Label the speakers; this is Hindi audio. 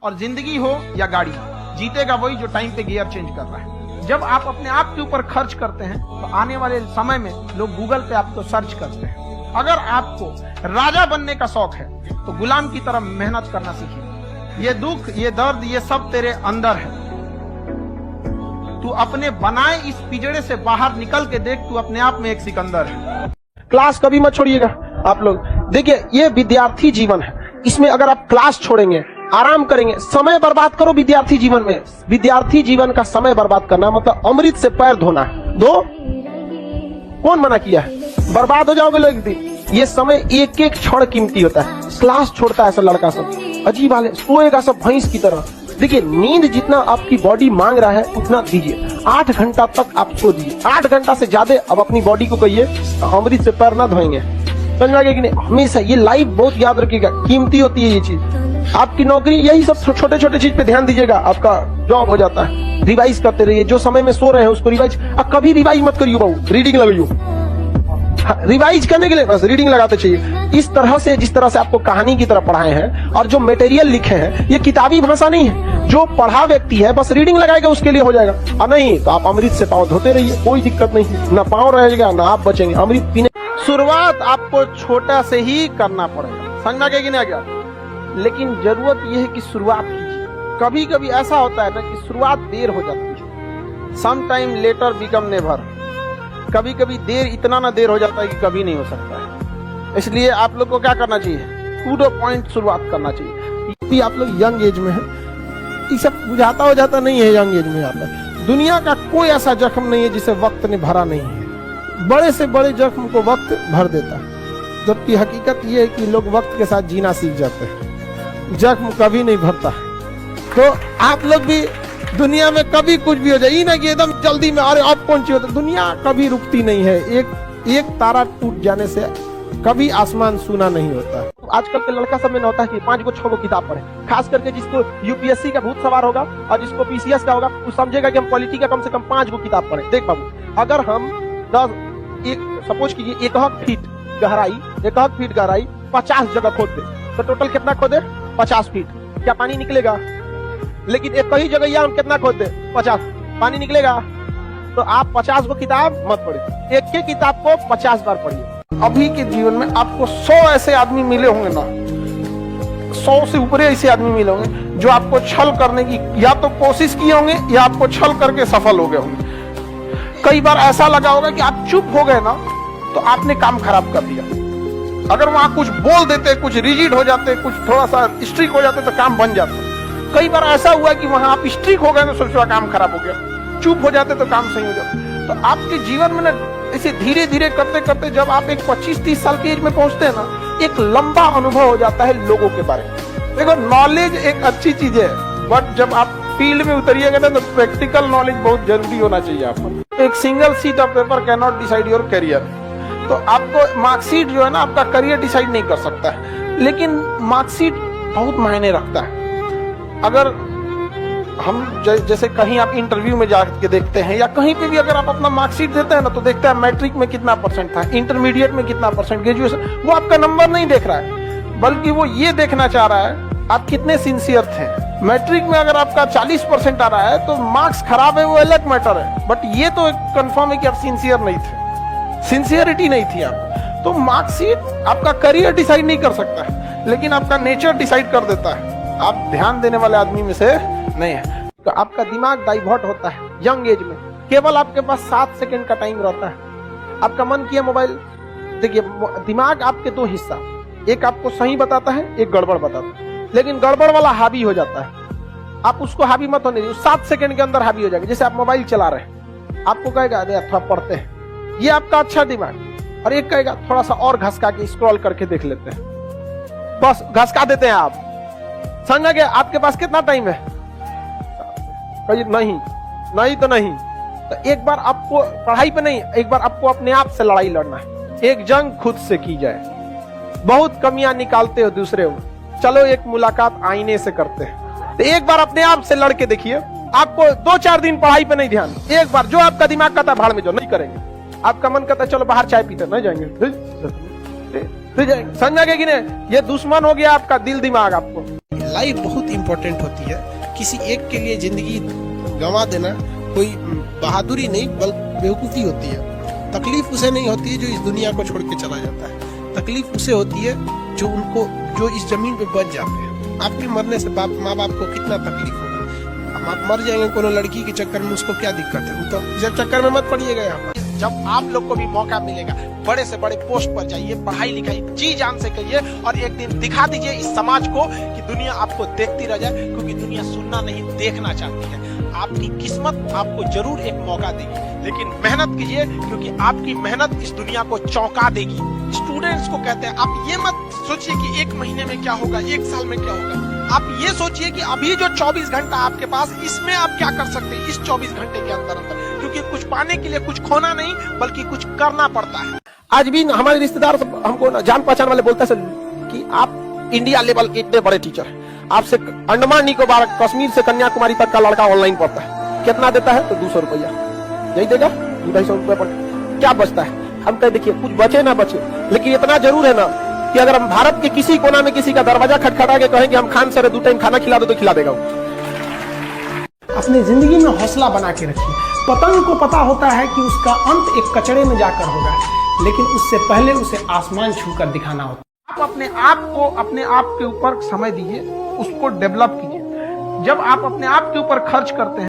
Speaker 1: और जिंदगी हो या गाड़ी, जीतेगा वही जो टाइम पे गियर चेंज कर रहा है। जब आप अपने आप के ऊपर खर्च करते हैं तो आने वाले समय में लोग गूगल पे आपको सर्च करते हैं। अगर आपको राजा बनने का शौक है तो गुलाम की तरह मेहनत करना सीखिए। ये दुख, ये दर्द, ये सब तेरे अंदर है। तू अपने बनाए इस पिंजड़े से बाहर निकल के देख, तू अपने आप में एक सिकंदर है।
Speaker 2: क्लास कभी मत छोड़िएगा आप लोग। देखिए, ये विद्यार्थी जीवन है, इसमें अगर आप क्लास छोड़ेंगे, आराम करेंगे, समय बर्बाद करो विद्यार्थी जीवन में। विद्यार्थी जीवन का समय बर्बाद करना मतलब अमृत से पैर धोना है। दो, कौन मना किया है? बर्बाद हो जाओगे लोग एक दिन। ये समय एक एक क्षण कीमती होता है। क्लास छोड़ता है ऐसा लड़का सब, अजीब हाल है, सोएगा सब भैंस की तरह। देखिए, नींद जितना आपकी बॉडी मांग रहा है उतना दीजिए। 8 घंटा तक आप सो दीजिए। 8 घंटा से ज्यादा अब अपनी बॉडी को कहिए अमृत से पैर ना धोएंगे। समझ में आ गया कि नहीं? हमेशा ये लाइफ बहुत याद रखिएगा, कीमती होती है ये चीज। आपकी नौकरी, यही सब छोटे छोटे चीज पे ध्यान दीजिएगा, आपका जॉब हो जाता है। रिवाइज करते रहिए, जो समय में सो रहे हैं उसको रिवाइज। कभी रिवाइज मत करियो बाबू, रीडिंग लगाइयो। रिवाइज करने के लिए बस रीडिंग लगाते चाहिए। इस तरह से, जिस तरह से आपको कहानी की तरह पढ़ाए हैं और जो मटेरियल लिखे हैं, ये किताबी भाषा नहीं है। जो पढ़ा व्यक्ति है बस रीडिंग लगाएगा, उसके लिए हो जाएगा। और नहीं तो आप अमृत से पाँव धोते रहिए, कोई दिक्कत नहीं। ना पाँव रहेगा ना आप बचेंगे अमृत पीने। शुरुआत आपको छोटा से ही करना पड़ेगा, समझना क्या कि नहीं क्या? लेकिन जरूरत यह है कि शुरुआत कीजिए। कभी कभी ऐसा होता है ना कि शुरुआत देर हो जाती है। Some time later become never. कभी कभी देर, इतना ना देर हो जाता है कि कभी नहीं हो सकता है। इसलिए आप लोग को क्या करना चाहिए? टू द पॉइंट शुरुआत करना चाहिए। आप लोग यंग एज में है, ये सब बुझाता हो जाता नहीं है। यंग एज में आता है। दुनिया का कोई ऐसा जख्म नहीं है जिसे वक्त ने भरा नहीं है। बड़े से बड़े जख्म को वक्त भर देता है, जबकि हकीकत ये है कि लोग वक्त के साथ जीना सीख जाते हैं, जख्म कभी नहीं भरता। तो आप लोग भी दुनिया में कभी कुछ भी हो जाए, ना कि एकदम जल्दी में अरे अब कौन चाहिए, दुनिया कभी रुकती नहीं है। एक तारा टूट जाने से कभी आसमान सूना नहीं होता। आजकल के लड़का सब में होता है कि 5 को 6 को किताब पढ़े। खास करके जिसको यूपीएससी का भूत सवार होगा और जिसको पीसीएस का होगा, वो समझेगा कि हम पॉलिटी का कम से कम 5 को किताब पढ़े। देख बाबू, अगर हम 10 सपोज कीजिए 1 फीट गहराई 50 जगह खोद दे, तो टोटल कितना खोदे? 50 फीट। क्या पानी निकलेगा? लेकिन एक ही जगह हम कितना खोद दे? 50। पानी निकलेगा? तो आप 50 को किताब मत पढ़िए, एक किताब को 50 बार पढ़िए। अभी के जीवन में आपको 100 ऐसे आदमी मिले होंगे ना, 100 से ऊपर ऐसे आदमी मिले होंगे जो आपको छल करने की या तो कोशिश किए होंगे या आपको छल करके सफल हो गए होंगे। कई बार ऐसा लगा होगा कि आप चुप हो गए ना तो आपने काम खराब कर दिया। अगर वहां कुछ बोल देते, कुछ रिजिड हो जाते, कुछ थोड़ा सा स्ट्रिक हो जाते तो काम बन जाता। कई बार ऐसा हुआ कि वहां आप स्ट्रिक हो गए तो सोचो काम खराब हो गया, चुप हो जाते तो काम सही हो जाता। तो आपके जीवन में ना ऐसे धीरे धीरे करते करते जब आप एक 25-30 साल की एज में पहुंचते हैं ना, एक लंबा अनुभव हो जाता है लोगों के बारे में। देखो, नॉलेज एक अच्छी चीज है, बट जब आप फील्ड में उतरिएगा ना तो प्रैक्टिकल नॉलेज बहुत जरूरी होना चाहिए आपको। एक single sheet of paper can not decide your career. तो आपको मार्कशीट जो है ना आपका करियर डिसाइड नहीं कर सकता है, लेकिन मार्कशीट बहुत मायने रखता है। अगर हम जैसे कहीं आप इंटरव्यू में जाके देखते हैं या कहीं पे भी अगर आप अपना मार्कशीट देते हैं ना तो देखते हैं मैट्रिक में कितना परसेंट था, इंटरमीडिएट में कितना परसेंट, ग्रेजुएशन, वो आपका नंबर नहीं देख रहा है, बल्कि वो ये देखना चाह रहा है आप कितने सिंसियर थे। मैट्रिक में अगर आपका 40% आ रहा है तो मार्क्स खराब है, वो अलग मैटर है, बट ये तो कंफर्म है कि आप सिंसियर नहीं थे, सिंसियरिटी नहीं थी आप। तो मार्कशीट आपका करियर डिसाइड नहीं कर सकता है, लेकिन आपका नेचर डिसाइड कर देता है। आप ध्यान देने वाले आदमी में से नहीं है। तो आपका दिमाग डाइवर्ट होता है यंग एज में। केवल आपके पास 7 सेकंड का टाइम रहता है। आपका मन किया मोबाइल, देखिए दिमाग आपके 2 हिस्सा, एक आपको सही बताता है, एक गड़बड़ बताता है। लेकिन गड़बड़ वाला हावी हो जाता है, आप उसको हावी मत होने दीजिए, 7 सेकंड के अंदर हावी हो जाएगा। जैसे आप मोबाइल चला रहे हैं, आपको कहेगा अरे थोड़ा पढ़ते हैं, ये आपका अच्छा दिमाग, और एक कहेगा थोड़ा सा और घसका के स्क्रॉल करके देख लेते हैं, बस घसका देते हैं आप। समझ गए? आपके पास कितना टाइम है? नहीं तो नहीं। तो एक बार आपको पढ़ाई पे नहीं, एक बार आपको अपने आप से लड़ाई लड़ना है। एक जंग खुद से की जाए। बहुत कमियां निकालते हो दूसरे में, चलो एक मुलाकात आईने से करते हैं। तो एक बार अपने आप से लड़के देखिए, आपको 2-4 दिन पढ़ाई पे नहीं ध्यान, एक बार जो आपका दिमाग कहता है भाड़ में जो नहीं करेंगे, आपका मन करता है चलो बाहर चाय पीते, नहीं जाएंगे, समझ गए कि नहीं? ये दुश्मन हो गया आपका दिल दिमाग। आपको लाइफ बहुत इंपॉर्टेंट होती है। किसी एक के लिए जिंदगी गंवा देना कोई बहादुरी नहीं बल्कि बेवकूफ़ी होती है। तकलीफ उसे नहीं होती है जो इस दुनिया को छोड़ के चला जाता है, तकलीफ उसे होती है जो इस जमीन पे बच जाते हैं। आपके मरने से माँ बाप को कितना तकलीफ होगा। आप मर जाएंगे कोनो लड़की के चक्कर में, उसको क्या दिक्कत है, वो तो जब चक्कर में मत पड़िएगा। यहाँ पर जब आप लोग को भी मौका मिलेगा, बड़े से बड़े पोस्ट पर जाइए, पढ़ाई लिखाई जी जान से करिए और एक दिन दिखा दीजिए इस समाज को कि दुनिया आपको देखती रह जाए, क्योंकि दुनिया सुनना नहीं देखना चाहती है। आपकी किस्मत आपको जरूर एक मौका देगी, लेकिन मेहनत कीजिए, क्योंकि आपकी मेहनत इस दुनिया को चौंका देगी। स्टूडेंट्स को कहते हैं आप ये मत सोचिए कि 1 महीने में क्या होगा, 1 साल में क्या होगा। आप ये सोचिए कि अभी जो 24 घंटा आपके पास, इसमें आप क्या कर सकते हैं इस 24 घंटे के अंदर अंदर, क्योंकि कुछ पाने के लिए कुछ खोना नहीं बल्कि कुछ करना पड़ता है। आज भी हमारे रिश्तेदार सब हमको जान पहचान वाले बोलते हैं कि आप इंडिया लेवल के इतने बड़े टीचर हैं, आपसे अंडमान निकोबार कश्मीर से कन्याकुमारी तक का लड़का ऑनलाइन पढ़ता है, कितना देता है? तो 200 रुपया यही देगा, 200-250 रुपया पर क्या बचता है? हम कह देखिए कुछ बचे ना बचे, लेकिन इतना जरूर है ना कि अगर हम भारत के किसी कोना में किसी का दरवाजा खटखटा के कहेंगे हम खान सर 2 टाइम खाना खिला दो तो खिला देगा। अपनी जिंदगी में हौसला बना के रखिए। पतंग को पता होता है कि उसका अंत एक कचड़े में जाकर होगा, लेकिन उससे पहले उसे आसमान छूकर दिखाना होता है।
Speaker 1: आप अपने आप को अपने आप के ऊपर समय दीजिए, उसको डेवलप कीजिए। जब आप अपने आप के ऊपर खर्च करते हैं